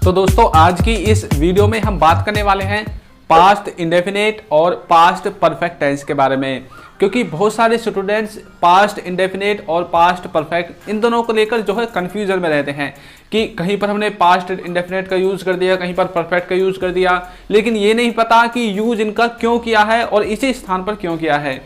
तो दोस्तों आज की इस वीडियो में हम बात करने वाले हैं पास्ट इंडेफिनेट और पास्ट परफेक्ट टेंस के बारे में, क्योंकि बहुत सारे स्टूडेंट्स पास्ट इंडेफिनेट और पास्ट परफेक्ट इन दोनों को लेकर जो है कंफ्यूजन में रहते हैं कि कहीं पर हमने पास्ट इंडेफिनेट का यूज कर दिया, कहीं पर परफेक्ट का यूज कर दिया, लेकिन ये नहीं पता कि यूज इनका क्यों किया है और इसी स्थान पर क्यों किया है।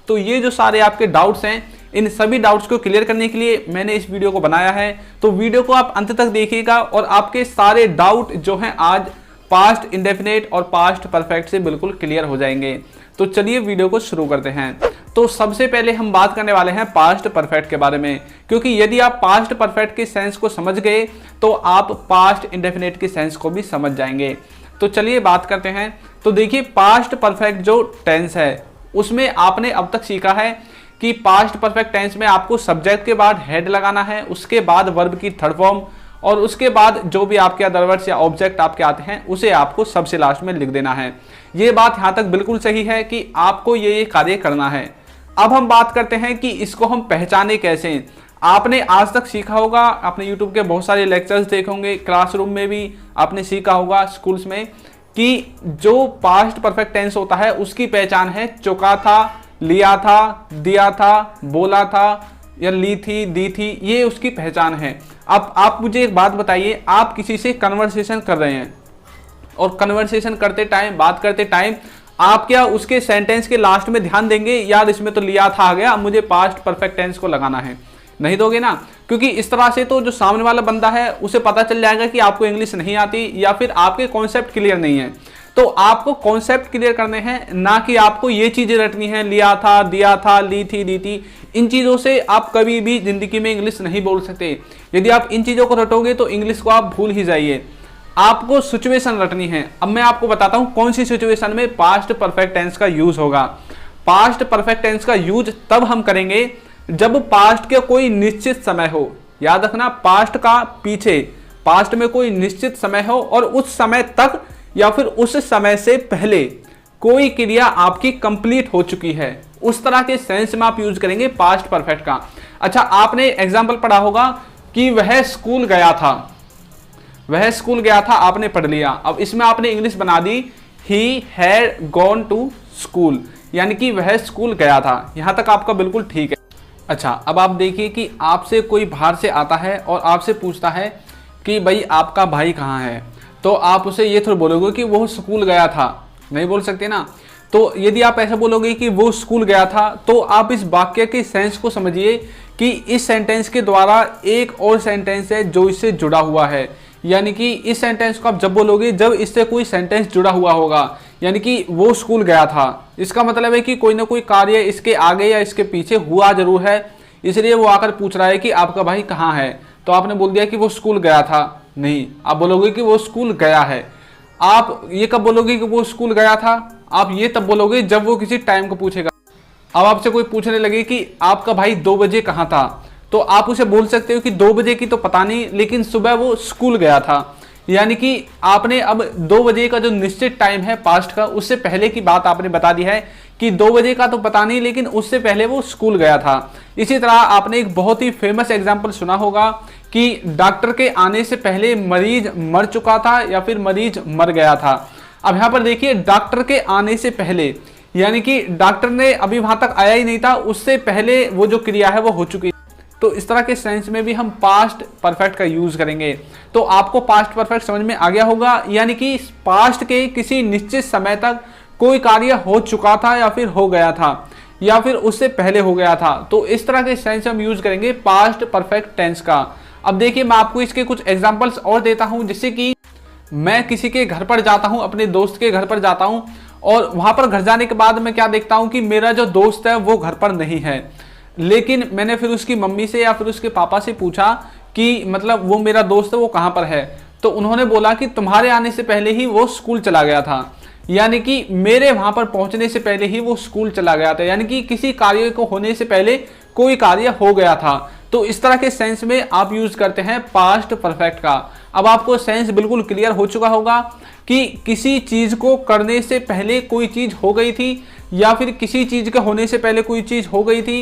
तो ये जो सारे आपके डाउट्स हैं, इन सभी डाउट्स को क्लियर करने के लिए मैंने इस वीडियो को बनाया है। तो वीडियो को आप अंत तक देखिएगा और आपके सारे डाउट जो हैं आज पास्ट इंडेफिनेट और पास्ट परफेक्ट से बिल्कुल क्लियर हो जाएंगे। तो चलिए वीडियो को शुरू करते हैं। तो सबसे पहले हम बात करने वाले हैं पास्ट परफेक्ट के बारे में, क्योंकि यदि आप पास्ट परफेक्ट के सेंस को समझ गए तो आप पास्ट इंडेफिनेट के सेंस को भी समझ जाएंगे। तो चलिए बात करते हैं। तो देखिए, पास्ट परफेक्ट जो टेंस है उसमें आपने अब तक सीखा है कि पास्ट परफेक्ट टेंस में आपको सब्जेक्ट के बाद हेड लगाना है, उसके बाद वर्ब की थर्ड फॉर्म और उसके बाद जो भी आपके अदर वर्ड्स या ऑब्जेक्ट आपके आते हैं उसे आपको सबसे लास्ट में लिख देना है। ये बात यहाँ तक बिल्कुल सही है कि आपको ये कार्य करना है। अब हम बात करते हैं कि इसको हम पहचाने कैसे। आपने आज तक सीखा होगा, आपने यूट्यूब के बहुत सारे लेक्चर्स देखे होंगे, क्लासरूम में भी आपने सीखा होगा, स्कूल्स में, कि जो पास्ट परफेक्ट टेंस होता है उसकी पहचान है चुका था, लिया था, दिया था, बोला था या ली थी, दी थी, ये उसकी पहचान है। अब आप मुझे एक बात बताइए, आप किसी से कन्वर्सेशन कर रहे हैं और कन्वर्सेशन करते टाइम, बात करते टाइम आप क्या उसके सेंटेंस के लास्ट में ध्यान देंगे यार इसमें तो लिया था आ गया, अब मुझे पास्ट परफेक्ट टेंस को लगाना है? नहीं दोगे ना, क्योंकि इस तरह से तो जो सामने वाला बंदा है उसे पता चल जाएगा कि आपको इंग्लिश नहीं आती या फिर आपके कॉन्सेप्ट क्लियर नहीं है। तो आपको कॉन्सेप्ट क्लियर करने हैं, ना कि आपको ये चीजें रटनी है, लिया था, दिया था, ली थी, दी थी। इन चीजों से आप कभी भी जिंदगी में इंग्लिश नहीं बोल सकते। यदि आप इन चीजों को रटोगे तो इंग्लिश को आप भूल ही जाइए। आपको सिचुएशन रटनी है। अब मैं आपको बताता हूं कौन सी सिचुएशन में पास्ट परफेक्ट टेंस का यूज होगा। पास्ट परफेक्ट टेंस का यूज तब हम करेंगे जब पास्ट के कोई निश्चित समय हो। याद रखना, पास्ट का पीछे, पास्ट में कोई निश्चित समय हो और उस समय तक या फिर उस समय से पहले कोई क्रिया आपकी कंप्लीट हो चुकी है, उस तरह के सेंस में आप यूज करेंगे पास्ट परफेक्ट का। अच्छा, आपने एग्जांपल पढ़ा होगा कि वह स्कूल गया था, वह स्कूल गया था, आपने पढ़ लिया। अब इसमें आपने इंग्लिश बना दी ही हैड गॉन टू स्कूल, यानी कि वह स्कूल गया था। यहां तक आपका बिल्कुल ठीक है। अच्छा, अब आप देखिए कि आपसे कोई बाहर से आता है और आपसे पूछता है कि भाई आपका भाई कहाँ है, तो आप उसे ये थोड़ा बोलोगे कि वो स्कूल गया था, नहीं बोल सकते ना। तो यदि आप ऐसा बोलोगे कि वो स्कूल गया था तो आप इस वाक्य के सेंस को समझिए कि इस सेंटेंस के द्वारा एक और सेंटेंस है जो इससे जुड़ा हुआ है। यानी कि इस सेंटेंस को आप जब बोलोगे जब इससे कोई सेंटेंस जुड़ा हुआ होगा, यानी कि वो स्कूल गया था, इसका मतलब है कि कोई ना कोई कार्य इसके आगे या इसके पीछे हुआ जरूर है, इसलिए वो आकर पूछ रहा है कि आपका भाई कहाँ है। तो आपने बोल दिया कि वो स्कूल गया था, नहीं, आप बोलोगे कि वो स्कूल गया है। आप ये कब बोलोगे कि वो स्कूल गया था? आप ये तब बोलोगे जब वो किसी टाइम को पूछेगा। अब आपसे कोई पूछने लगे कि आपका भाई 2 बजे कहाँ था, तो आप उसे बोल सकते हो कि 2 बजे की तो पता नहीं, लेकिन सुबह वो स्कूल गया था। यानी कि आपने अब 2 बजे का जो निश्चित टाइम है पास्ट का, उससे पहले की बात आपने बता दी है कि 2 बजे का तो पता नहीं, लेकिन उससे पहले वो स्कूल गया था। इसी तरह आपने एक बहुत ही फेमस एग्जाम्पल सुना होगा कि डॉक्टर के आने से पहले मरीज मर चुका था या फिर मरीज मर गया था। अब यहाँ पर देखिए, डॉक्टर के आने से पहले, यानी कि डॉक्टर ने अभी वहां तक आया ही नहीं था, उससे पहले वो जो क्रिया है वो हो चुकी। तो इस तरह के सेंस में भी हम पास्ट परफेक्ट का यूज करेंगे। तो आपको पास्ट परफेक्ट समझ में आ गया होगा, यानी कि पास्ट के किसी निश्चित समय तक कोई कार्य हो चुका था या फिर हो गया था या फिर उससे पहले हो गया था। तो इस तरह के सेंस हम यूज करेंगे पास्ट परफेक्ट टेंस का। अब देखिए, मैं आपको इसके कुछ एग्जांपल्स और देता हूं, जिससे कि मैं किसी के घर पर जाता हूं, अपने दोस्त के घर पर जाता हूं और वहां पर घर जाने के बाद मैं क्या देखता हूं कि मेरा जो दोस्त है वो घर पर नहीं है, लेकिन मैंने फिर उसकी मम्मी से या फिर उसके पापा से पूछा कि मतलब वो मेरा दोस्त है वो कहाँ पर है, तो उन्होंने बोला कि तुम्हारे आने से पहले ही वो स्कूल चला गया था। यानी कि मेरे वहां पर पहुंचने से पहले ही वो स्कूल चला गया था, यानी कि किसी कार्य को होने से पहले कोई कार्य हो गया था। तो इस तरह के सेंस में आप यूज करते हैं पास्ट परफेक्ट का। अब आपको सेंस बिल्कुल क्लियर हो चुका होगा कि किसी चीज को करने से पहले कोई चीज हो गई थी या फिर किसी चीज के होने से पहले कोई चीज हो गई थी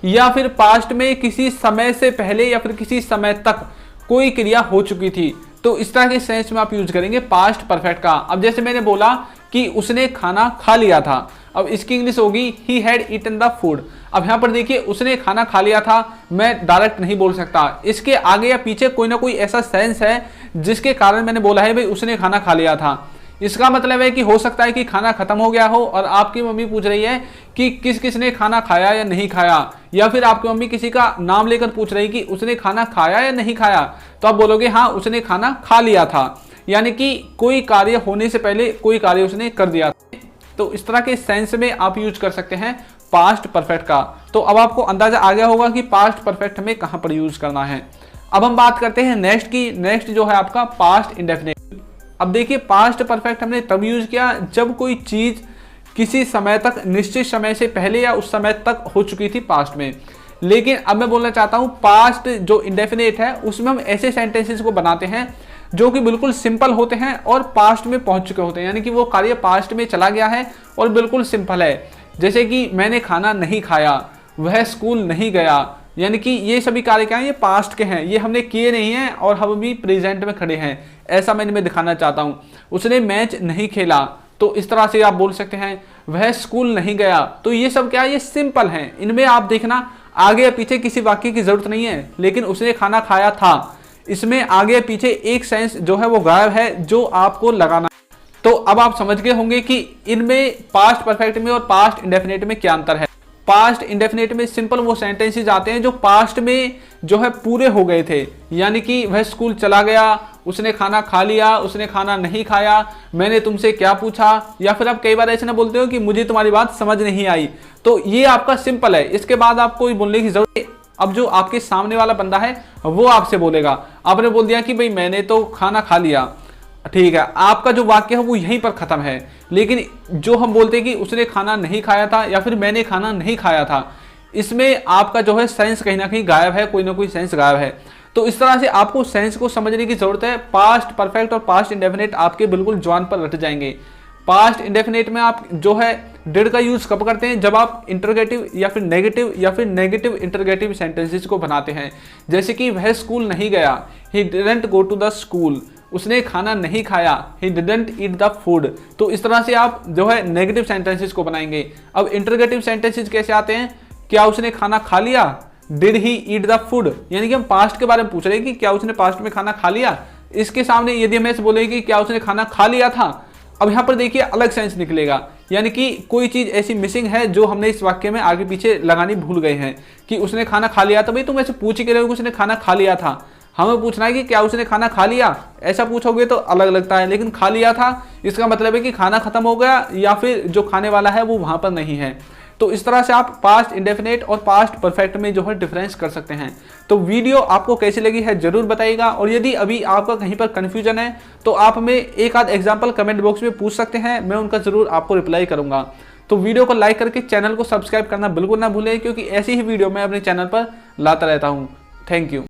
या फिर पास्ट में किसी समय से पहले या फिर किसी समय तक कोई क्रिया हो चुकी थी। तो इस तरह के सेंस में आप यूज करेंगे पास्ट परफेक्ट का। अब जैसे मैंने बोला कि उसने खाना खा लिया था, अब इसकी इंग्लिश होगी he had eaten the food. अब यहाँ पर देखिए उसने खाना खा लिया था, मैं डायरेक्ट नहीं बोल सकता, इसके आगे या पीछे कोई ना कोई ऐसा सेंस है जिसके कारण मैंने बोला है भाई उसने खाना खा लिया था। इसका मतलब है कि हो सकता है कि खाना खत्म हो गया हो और आपकी मम्मी पूछ रही है कि किस किस ने खाना खाया या नहीं खाया, या फिर आपकी मम्मी किसी का नाम लेकर पूछ रही कि उसने खाना खाया या नहीं खाया, तो आप बोलोगे हाँ उसने खाना खा लिया था, यानी कि कोई कार्य होने से पहले कोई कार्य उसने कर दिया था। तो इस तरह के सेंस में आप यूज कर सकते हैं पास्ट परफेक्ट का। तो अब आपको अंदाजा आ गया होगा कि पास्ट परफेक्ट हमें कहां पर यूज करना है। अब हम बात करते हैं नेक्स्ट की। नेक्स्ट जो है आपका पास्ट इंडेफिनिट। अब देखिए पास्ट परफेक्ट हमने तब यूज किया जब कोई चीज किसी समय तक, निश्चित समय से पहले या उस समय तक हो चुकी थी पास्ट में। लेकिन अब मैं बोलना चाहता हूं पास्ट जो इंडेफिनिट है उसमें हम ऐसे सेंटेंसेस को बनाते हैं जो कि बिल्कुल सिंपल होते हैं और पास्ट में पहुंच चुके होते हैं, यानी कि वो कार्य पास्ट में चला गया है और बिल्कुल सिंपल है। जैसे कि मैंने खाना नहीं खाया, वह स्कूल नहीं गया, यानी कि ये सभी कार्य क्या हैं, ये पास्ट के हैं, ये हमने किए नहीं हैं और हम भी प्रेजेंट में खड़े हैं, ऐसा मैं दिखाना चाहता हूँ। उसने मैच नहीं खेला, तो इस तरह से आप बोल सकते हैं। वह स्कूल नहीं गया, तो ये सब क्या है, ये सिंपल हैं, इनमें आप देखना आगे या पीछे किसी वाक्य की जरूरत नहीं है। लेकिन उसने खाना खाया था, इसमें आगे पीछे एक सेंस जो है वो गायब है जो आपको लगाना। तो अब आप समझ गए होंगे कि इनमें पास्ट परफेक्ट में और पास्ट इंडेफिनिट में क्या अंतर है। पास्ट इंडेफिनिट में सिंपल वो सेंटेंसेस आते हैं जो पास्ट में जो है पूरे हो गए थे, यानी कि वह स्कूल चला गया, उसने खाना खा लिया, उसने खाना नहीं खाया, मैंने तुमसे क्या पूछा, या फिर आप कई बार ऐसे ना बोलते हो कि मुझे तुम्हारी बात समझ नहीं आई। तो ये आपका सिंपल है, इसके बाद आपको बोलने की जरूरत है। अब जो आपके सामने वाला बंदा है वो आपसे बोलेगा, आपने बोल दिया कि भाई मैंने तो खाना खा लिया, ठीक है, आपका जो वाक्य है वो यहीं पर खत्म है। लेकिन जो हम बोलते हैं कि उसने खाना नहीं खाया था या फिर मैंने खाना नहीं खाया था, इसमें आपका जो है सेंस कहीं ना कहीं गायब है, कोई ना कोई सेंस गायब है। तो इस तरह से आपको सेंस को समझने की जरूरत है। पास्ट परफेक्ट और पास्ट इंडेफिनिट आपके बिल्कुल जुबान पर रट जाएंगे। पास्ट इंडेफिनिट में आप जो है डिड का यूज कब करते हैं, जब आप इंटरोगेटिव या फिर नेगेटिव इंटरोगेटिव सेंटेंसेस को बनाते हैं। जैसे कि वह स्कूल नहीं गया, he didn't go to the school, उसने खाना नहीं खाया, he didn't eat the food. तो इस तरह से आप जो है नेगेटिव सेंटेंसेस को बनाएंगे। अब इंटरोगेटिव सेंटेंसेस कैसे आते हैं, क्या उसने खाना खा लिया, did he eat the food, यानी कि हम पास्ट के बारे में पूछ रहे हैं कि क्या उसने पास्ट में खाना खा लिया। इसके सामने यदि हम ऐसे बोलेंगे कि क्या उसने खाना खा लिया था, अब यहाँ पर देखिए अलग सेंस निकलेगा, यानी कि कोई चीज ऐसी मिसिंग है जो हमने इस वाक्य में आगे पीछे लगानी भूल गए हैं। कि उसने खाना खा लिया था, भाई तुम ऐसे पूछ के रहे हो कि उसने खाना खा लिया था, हमें पूछना है कि क्या उसने खाना खा लिया। ऐसा पूछोगे तो अलग लगता है, लेकिन खा लिया था इसका मतलब है कि खाना खत्म हो गया या फिर जो खाने वाला है वो वहां पर नहीं है। तो इस तरह से आप पास्ट इंडेफिनिट और पास्ट परफेक्ट में जो है डिफरेंस कर सकते हैं। तो वीडियो आपको कैसी लगी है जरूर बताइएगा, और यदि अभी आपका कहीं पर कंफ्यूजन है तो आप हमें एक आध एग्जांपल कमेंट बॉक्स में पूछ सकते हैं, मैं उनका जरूर आपको रिप्लाई करूंगा। तो वीडियो को लाइक करके चैनल को सब्सक्राइब करना बिल्कुल ना भूलें, क्योंकि ऐसी ही वीडियो मैं अपने चैनल पर लाता रहता हूँ। Thank you.